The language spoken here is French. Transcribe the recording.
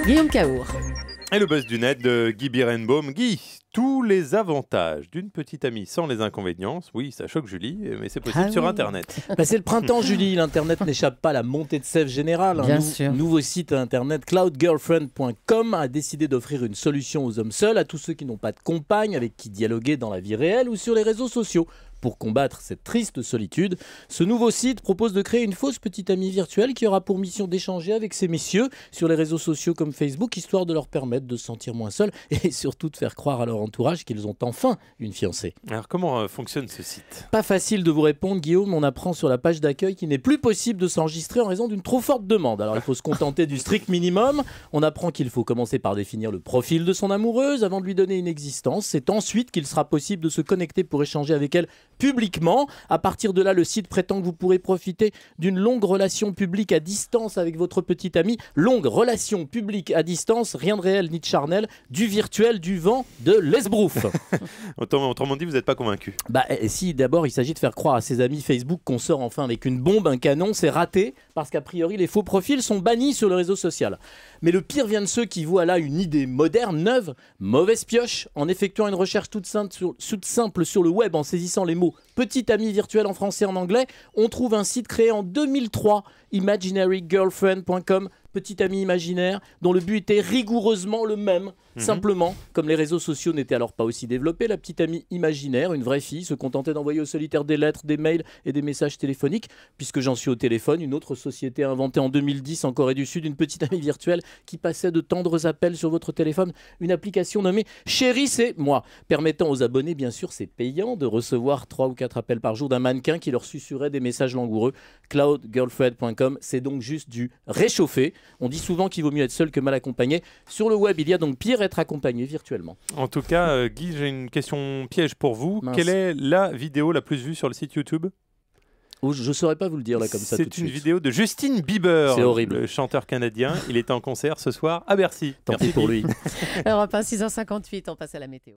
Guillaume Caour. Et le buzz du net de Guy Birenbaum. Guy, tous les avantages d'une petite amie sans les inconvénients. Oui, ça choque Julie, mais c'est possible sur Internet. C'est le printemps, Julie. L'Internet n'échappe pas à la montée de sève générale. Bien sûr. Nouveau site Internet, cloudgirlfriend.com, a décidé d'offrir une solution aux hommes seuls, à tous ceux qui n'ont pas de compagne avec qui dialoguer dans la vie réelle ou sur les réseaux sociaux. Pour combattre cette triste solitude, ce nouveau site propose de créer une fausse petite amie virtuelle qui aura pour mission d'échanger avec ces messieurs sur les réseaux sociaux comme Facebook, histoire de leur permettre de se sentir moins seuls et surtout de faire croire à leur entourage qu'ils ont enfin une fiancée. Alors comment fonctionne ce site ? Pas facile de vous répondre, Guillaume. On apprend sur la page d'accueil qu'il n'est plus possible de s'enregistrer en raison d'une trop forte demande. Alors il faut se contenter du strict minimum. On apprend qu'il faut commencer par définir le profil de son amoureuse avant de lui donner une existence. C'est ensuite qu'il sera possible de se connecter pour échanger avec elle publiquement. À partir de là, le site prétend que vous pourrez profiter d'une longue relation publique à distance avec votre petite amie. Longue relation publique à distance, rien de réel ni de charnel, du virtuel, du vent, de l'esbrouf. Autrement dit, vous n'êtes pas convaincu. Si d'abord il s'agit de faire croire à ses amis Facebook qu'on sort enfin avec une bombe, un canon, c'est raté parce qu'a priori les faux profils sont bannis sur le réseau social. Mais le pire vient de ceux qui voient là une idée moderne, neuve, mauvaise pioche. En effectuant une recherche toute simple sur le web, en saisissant les mots petite amie virtuelle en français et en anglais, on trouve un site créé en 2003, imaginarygirlfriend.com, petite amie imaginaire, dont le but était rigoureusement le même. Simplement, comme les réseaux sociaux n'étaient alors pas aussi développés, la petite amie imaginaire, une vraie fille, se contentait d'envoyer au solitaire des lettres, des mails et des messages téléphoniques. Puisque j'en suis au téléphone, une autre société a inventé en 2010 en Corée du Sud une petite amie virtuelle qui passait de tendres appels sur votre téléphone, une application nommée Chérie, c'est moi, permettant aux abonnés, bien sûr c'est payant, de recevoir 3 ou 4 appels par jour d'un mannequin qui leur susurrait des messages langoureux. Cloudgirlfriend.com, c'est donc juste du réchauffé. On dit souvent qu'il vaut mieux être seul que mal accompagné. Sur le web, il y a donc pire être accompagné virtuellement. En tout cas, Guy, j'ai une question piège pour vous. Mince. Quelle est la vidéo la plus vue sur le site YouTube ? Je ne saurais pas vous le dire là comme ça tout de C'est une suite. vidéo de Justin Bieber, C'est horrible. le chanteur canadien. Il est en concert ce soir à Bercy. Tant pis pour lui. Europe 1, 6h58, on passe à la météo.